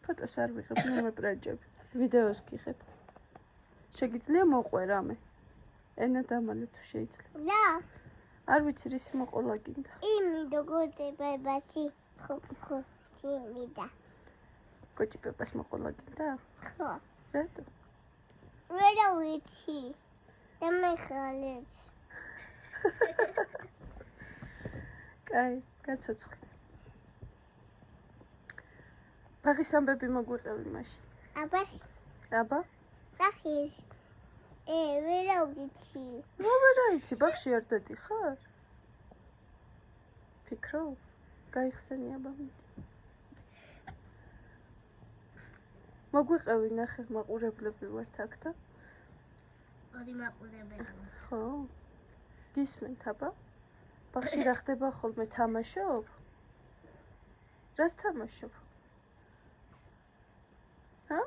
ფოტოს არ ვიღებ, მე პრაჯები. ვიდეოს გიღებ. შეგიძლია მოყვე რამე? ენა დამალე თუ შეიძლება. და არ ვიცი რისი მოყოლა გინდა. იმი დოგოდებებაში ხო თიმიდა. კოჭი პეპას მოყოლა გინდა? ხო. რატო? ვერ ვიცი. და მე ხალეც. კაი, გაცოცხლდი. ბაღის ამბები მოგვიყევი მაშინ. აბა, აბა? სახის. ვერ ვიცი. ნუ ვერ აიცი, ბაღში არ დადი ხარ? ფიქრობ? გაიხსენი აბა. მოგვიყევი ნახე, მაყურებლები ვართ აქ და. ორი მაყურებელი. ხო. გისმენთ აბა? ბაღში რა ხდება ხოლმე თამაშობ? რას თამაშობ? ჰა?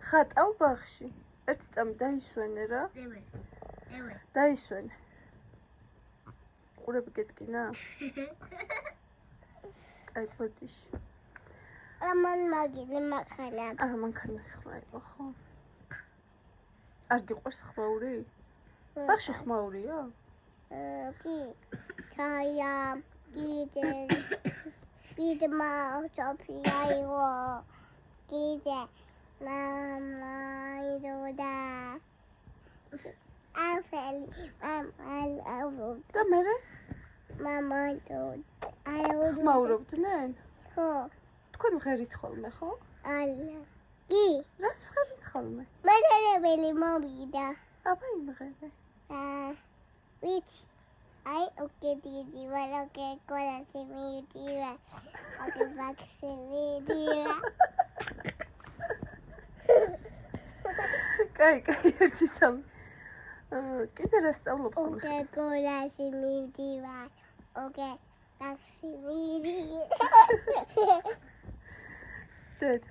ხატავ ბაღში? ერთი წამი დაისვენე რა? ევე. დაისვენე. ყურები გეტკინა? კაი, ბოდიში. ამან მაგილი მახანა. მანქანას ხმა იყო, ხო? არ გიყვარს ხმაური? ბაღში ხმაურია? კი. ჩაია, კიდე მაჩოფია იყო. კიდე მამა იდოდა. Alfeli, და მერე? მამა იდოდა. ხმაურობდნენ? ხო. თქვენ ვღერით ხოლმე, ხო? ალა. კი. რას ვღერით ხოლმე? მერეველი მომიდა. აბა იმღერე. ვიცი. აი, ოკეი, დიდი ვაროკე კოლათი მივდივა. ოკეი, ბაქსი მივდივა. კაი, ერთი სამი. კიდე რა სწავლობ ხოლმე? ოკეი, კოლათი მივდივა. ოკეი, ბაქსი მივდივა. დედ.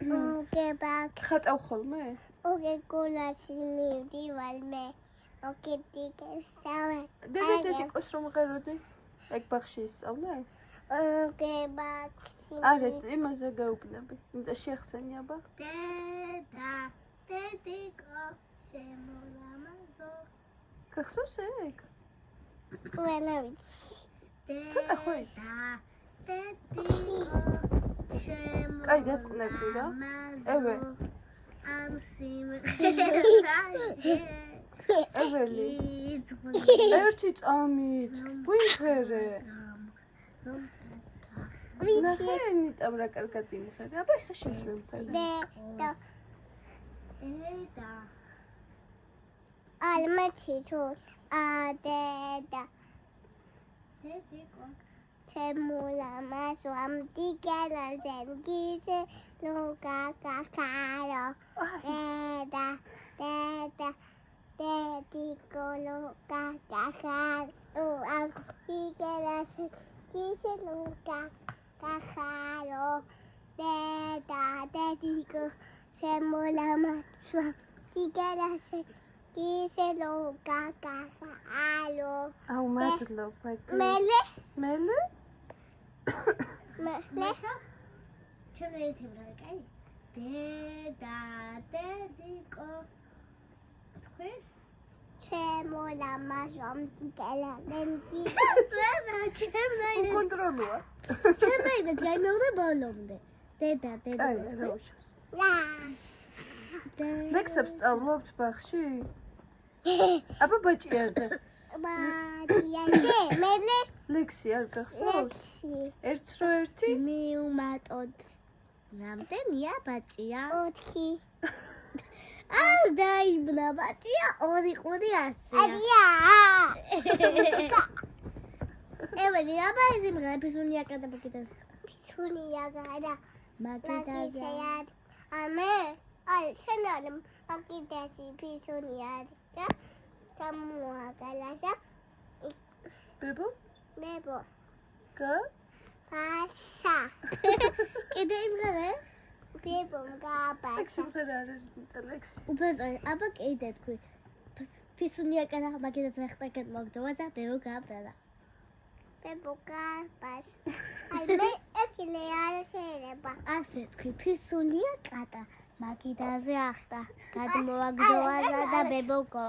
ოკეი, ბაქსი. ხატავ ხოლმე? ოკეი, კოლათი მივდივალ მე. ოკეი, დიკესავე. დედა დედიკოს რომ ღეროდი? ეგ ბაღში ისწავლე? ოკეი, ბაქსი. არა, იმაზე გაუბნები. და შეახსენი აბა? დედა, დედიკო, შემოლამაზო. გახსოვს ეგ? ვენა ვიცი. ცოტა ხო იცი? დედიკო, შემოლამაზო. კაი, დაწყნერდი რა. ევე. ამ სიმღერაზე. ეველი. ერთი წამით. ვიღერე. ნახე, ნიტამ რა კარგად იმღერე. აბა ეხლა შენც მემღერე. დედა. ალმეთი თუ დედა. დედიკო. შემოლამაზო ამ დიგელაზენ გიზე ლუკა კაკარო. დედა. Dediko luka kakaro. Am digelazen gize luka kakaro. Deda, dediko შემოლამაზო ამ დიგელაზენ გიზე ლუკა კაკარო. აუ მადლობა. მელე? მელე? ჩემ ეთებრა, კაი? დედა, დედიკო. თქვენ? შემოლამაზო ამ დიგელაზენ გიზე. უკონტროლოა. შემაიგეთ გაიმეორე ბოლომდე. დედა. კაი, რა უშავს. და ლექსებს სწავლობთ ბაღში? აბა ბაჭიაზე. ბაჭიაზე? მელე? ლექსი არ გახსოვს? ლექსი. ერთს რო ერთი? მიუმატოთ. რამდენია ბაჭია? 4. I'll die, Blabatia, or the Odias. Ever the other is in Rapisunia Catapulta. Pisunia Gada. Makita. Ame. I send them Pakitasi Pisunia. Kamua Galasa. Bebo. Go? Pasha. It ain't good. People got back. Upas are abak aided quick. Pisunia can have Makita second Mogdoza, Peru Capella. People got pass. I made a killer say about ასე თქვი, ფისუნია კატა. მაგიდაზე ახტა. გადმოაგდოაზა და ბებოკო.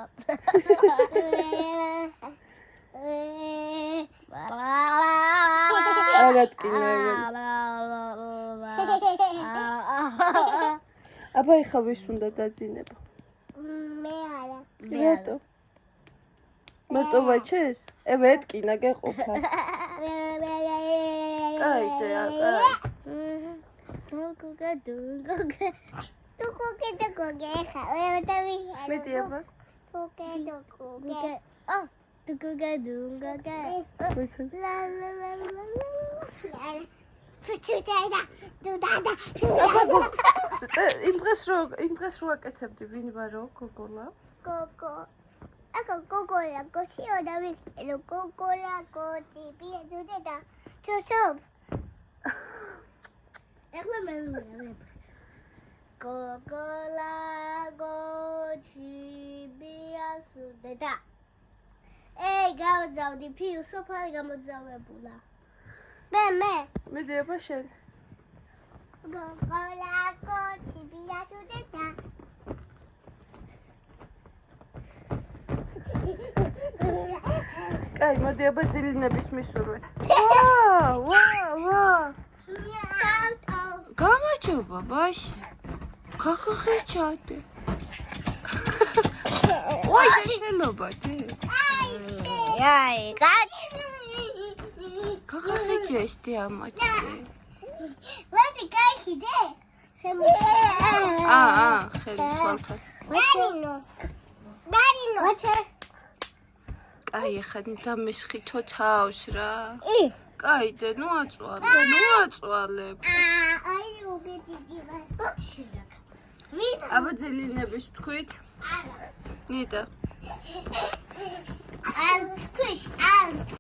აბა ეხა ვის უნდა დაძინება? მე არა. რატო? მოტოვაჩეს? ვეტკინა გეყოფა. კაიდე, აკაი. დუკუკე ხა. ვეუტავი. მეტი აბა. დუკუკე. დუკუკე დუნგაკე. ლა ლა ლა ლა ლა. ფუჩუტადა. დუდადა. იმ დღეს რო აკეთებდი ვინ ვარო გოგოლა? გოგო. აკო გოგოლა გოციო და ვიქელო გოგოლა გოცი ბიედუდა. ჩოჩობ. ეხლა მე ვიყავ. გოგოლა გოჩი ბიასუდედა. გავძავდი ფიუ სოფალი გამოძავებულა. მე. მედი აბა შენ. გოგოლა გოჩი ბიედუდა. კაი, მოდი აბა ძილინების მისურვეთ. ვა. საუტო. გამარჯობა, ბაში. გაგხეჭადე. ой, შენობა თე. აი, გაჩ. გაგხეჭესდი ამათე. ვასი გაიხიდე? ხელი თვალთან. დარინო. ვაჩე. კაი, ხა დამესხითო თავს რა. კაიდე, ნუ აწვალე. აი, უგეთი დივა. აბა ძილინების თქვით. ნიდა.